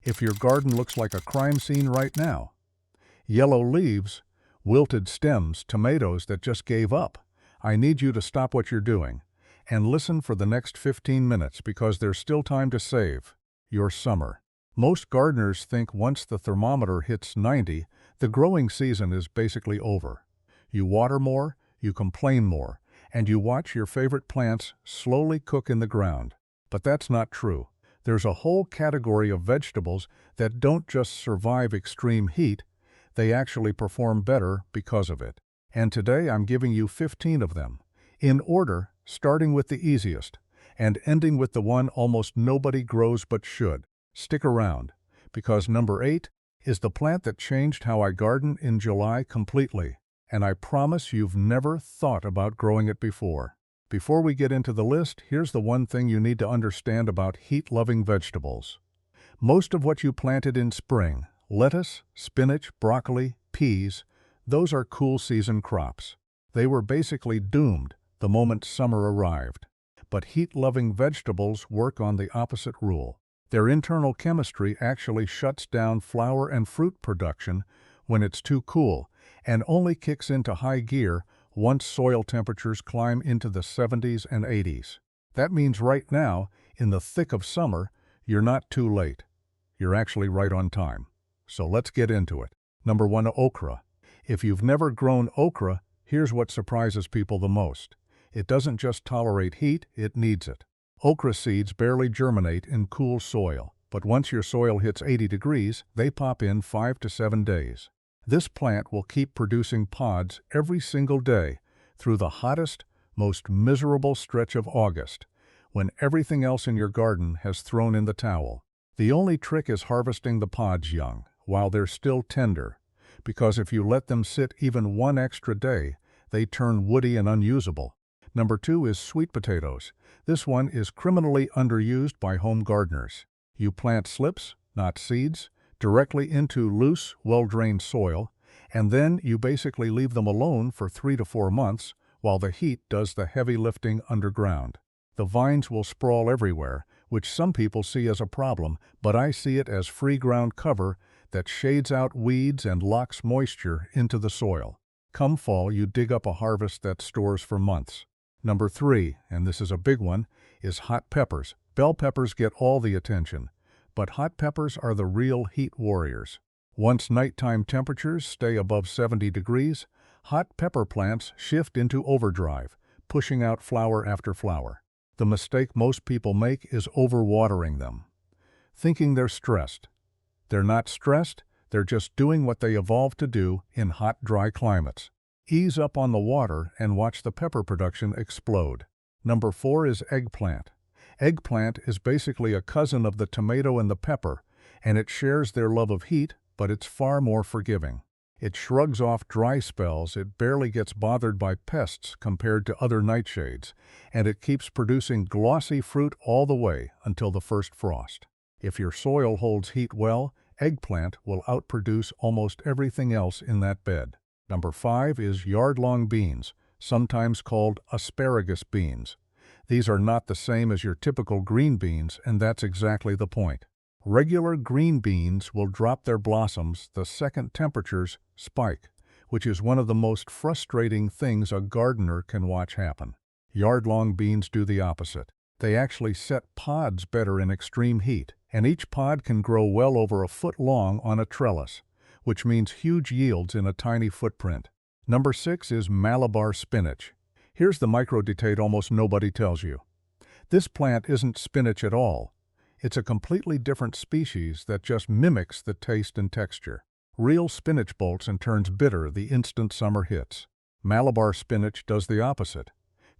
if your garden looks like a crime scene right now. Yellow leaves, wilted stems, tomatoes that just gave up. I need you to stop what you're doing and listen for the next 15 minutes because there's still time to save your summer. Most gardeners think once the thermometer hits 90, the growing season is basically over. You water more, you complain more, and you watch your favorite plants slowly cook in the ground. But that's not true. There's a whole category of vegetables that don't just survive extreme heat, they actually perform better because of it. And today I'm giving you 15 of them, in order, starting with the easiest, and ending with the one almost nobody grows but should. Stick around, because number 8 is the plant that changed how I garden in July completely, and I promise you've never thought about growing it before. Before we get into the list, here's the one thing you need to understand about heat-loving vegetables. Most of what you planted in spring, lettuce, spinach, broccoli, peas, those are cool season crops. They were basically doomed the moment summer arrived. But heat-loving vegetables work on the opposite rule. Their internal chemistry actually shuts down flower and fruit production when it's too cool, and only kicks into high gear once soil temperatures climb into the 70s and 80s. That means right now, in the thick of summer, you're not too late. You're actually right on time. So let's get into it. Number 1, okra. If you've never grown okra, here's what surprises people the most. It doesn't just tolerate heat, it needs it. Okra seeds barely germinate in cool soil, but once your soil hits 80 degrees, they pop in 5 to 7 days. This plant will keep producing pods every single day through the hottest, most miserable stretch of August, when everything else in your garden has thrown in the towel. The only trick is harvesting the pods young, while they're still tender, because if you let them sit even one extra day, they turn woody and unusable. Number 2 is sweet potatoes. This one is criminally underused by home gardeners. You plant slips, not seeds, directly into loose, well-drained soil, and then you basically leave them alone for 3 to 4 months while the heat does the heavy lifting underground. The vines will sprawl everywhere, which some people see as a problem, but I see it as free ground cover that shades out weeds and locks moisture into the soil. Come fall, you dig up a harvest that stores for months. Number 3, and this is a big one, is hot peppers. Bell peppers get all the attention, but hot peppers are the real heat warriors. Once nighttime temperatures stay above 70 degrees, hot pepper plants shift into overdrive, pushing out flower after flower. The mistake most people make is overwatering them, thinking they're stressed. They're not stressed, they're just doing what they evolved to do in hot, dry climates. Ease up on the water and watch the pepper production explode. Number 4 is eggplant. Eggplant is basically a cousin of the tomato and the pepper, and it shares their love of heat, but it's far more forgiving. It shrugs off dry spells, it barely gets bothered by pests compared to other nightshades, and it keeps producing glossy fruit all the way until the first frost. If your soil holds heat well, eggplant will outproduce almost everything else in that bed. Number 5 is yard-long beans, sometimes called asparagus beans. These are not the same as your typical green beans, and that's exactly the point. Regular green beans will drop their blossoms the second temperatures spike, which is one of the most frustrating things a gardener can watch happen. Yard-long beans do the opposite. They actually set pods better in extreme heat, and each pod can grow well over a foot long on a trellis, which means huge yields in a tiny footprint. Number 6 is Malabar spinach. Here's the micro-detail almost nobody tells you. This plant isn't spinach at all. It's a completely different species that just mimics the taste and texture. Real spinach bolts and turns bitter the instant summer hits. Malabar spinach does the opposite,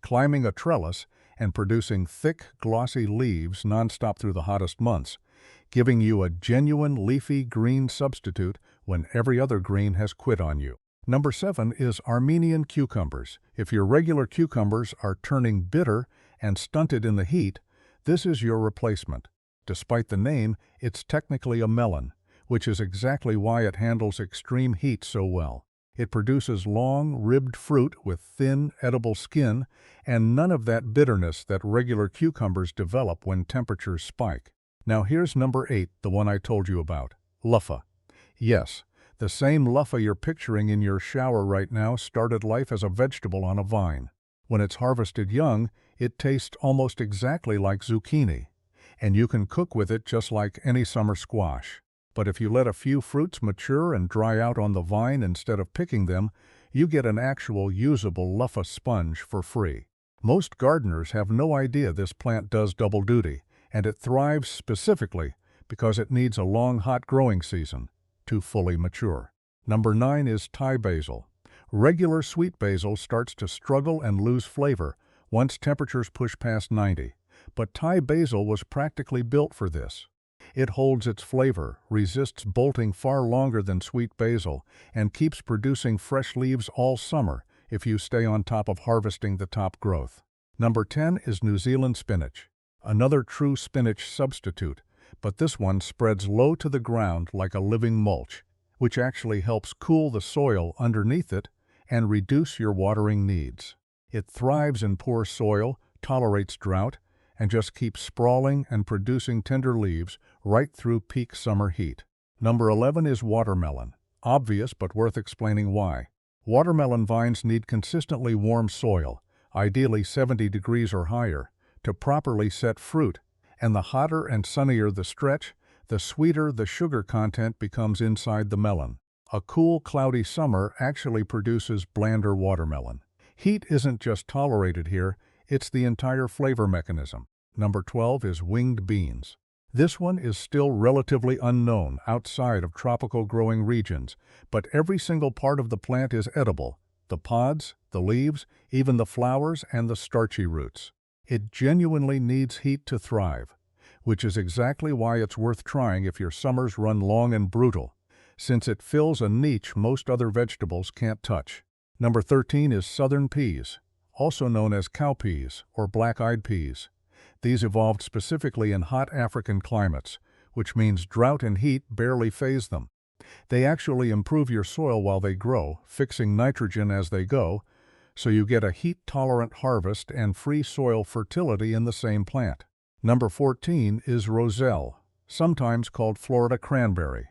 climbing a trellis and producing thick, glossy leaves nonstop through the hottest months, giving you a genuine leafy green substitute when every other green has quit on you. Number 7 is Armenian cucumbers. If your regular cucumbers are turning bitter and stunted in the heat, this is your replacement. Despite the name, it's technically a melon, which is exactly why it handles extreme heat so well. It produces long, ribbed fruit with thin, edible skin, and none of that bitterness that regular cucumbers develop when temperatures spike. Now here's number 8, the one I told you about, Luffa. Yes, the same Luffa you're picturing in your shower right now started life as a vegetable on a vine. When it's harvested young, it tastes almost exactly like zucchini, and you can cook with it just like any summer squash. But if you let a few fruits mature and dry out on the vine instead of picking them, you get an actual usable Luffa sponge for free. Most gardeners have no idea this plant does double duty, and it thrives specifically because it needs a long hot growing season to fully mature. Number 9 is Thai basil. Regular sweet basil starts to struggle and lose flavor once temperatures push past 90, but Thai basil was practically built for this. It holds its flavor, resists bolting far longer than sweet basil, and keeps producing fresh leaves all summer if you stay on top of harvesting the top growth. Number 10 is New Zealand spinach, another true spinach substitute, but this one spreads low to the ground like a living mulch, which actually helps cool the soil underneath it and reduce your watering needs. It thrives in poor soil, tolerates drought, and just keeps sprawling and producing tender leaves right through peak summer heat. Number 11 is watermelon. Obvious, but worth explaining why. Watermelon vines need consistently warm soil, ideally 70 degrees or higher, to properly set fruit, and the hotter and sunnier the stretch, the sweeter the sugar content becomes inside the melon. A cool, cloudy summer actually produces blander watermelon. Heat isn't just tolerated here, it's the entire flavor mechanism. Number 12 is winged beans. This one is still relatively unknown outside of tropical growing regions, but every single part of the plant is edible: the pods, the leaves, even the flowers and the starchy roots. It genuinely needs heat to thrive, which is exactly why it's worth trying if your summers run long and brutal, since it fills a niche most other vegetables can't touch. Number 13 is southern peas, also known as cowpeas or black-eyed peas. These evolved specifically in hot African climates, which means drought and heat barely faze them. They actually improve your soil while they grow, fixing nitrogen as they go, so you get a heat-tolerant harvest and free soil fertility in the same plant. Number 14 is roselle, sometimes called Florida cranberry,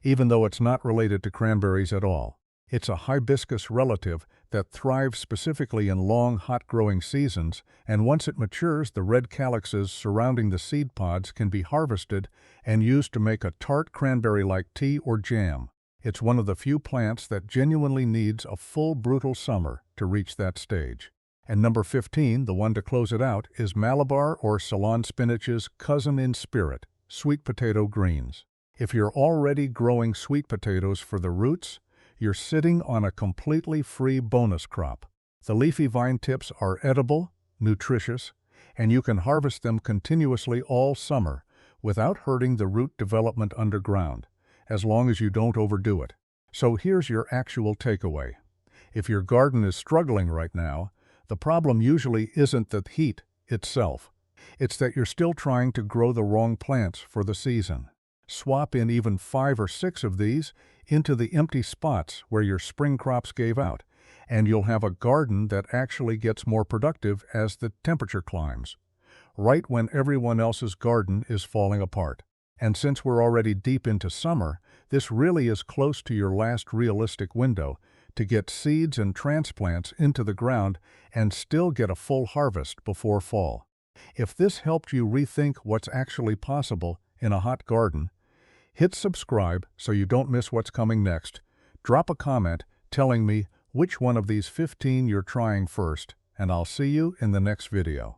even though it's not related to cranberries at all. It's a hibiscus relative that thrives specifically in long, hot-growing seasons, and once it matures, the red calyxes surrounding the seed pods can be harvested and used to make a tart cranberry-like tea or jam. It's one of the few plants that genuinely needs a full, brutal summer to reach that stage. And number 15, the one to close it out, is Malabar or Ceylon spinach's cousin in spirit, sweet potato greens. If you're already growing sweet potatoes for the roots, you're sitting on a completely free bonus crop. The leafy vine tips are edible, nutritious, and you can harvest them continuously all summer without hurting the root development underground, as long as you don't overdo it. So here's your actual takeaway. If your garden is struggling right now, the problem usually isn't the heat itself. It's that you're still trying to grow the wrong plants for the season. Swap in even 5 or 6 of these into the empty spots where your spring crops gave out, and you'll have a garden that actually gets more productive as the temperature climbs, right when everyone else's garden is falling apart. And since we're already deep into summer, this really is close to your last realistic window to get seeds and transplants into the ground and still get a full harvest before fall. If this helped you rethink what's actually possible in a hot garden, hit subscribe so you don't miss what's coming next. Drop a comment telling me which one of these 15 you're trying first, and I'll see you in the next video.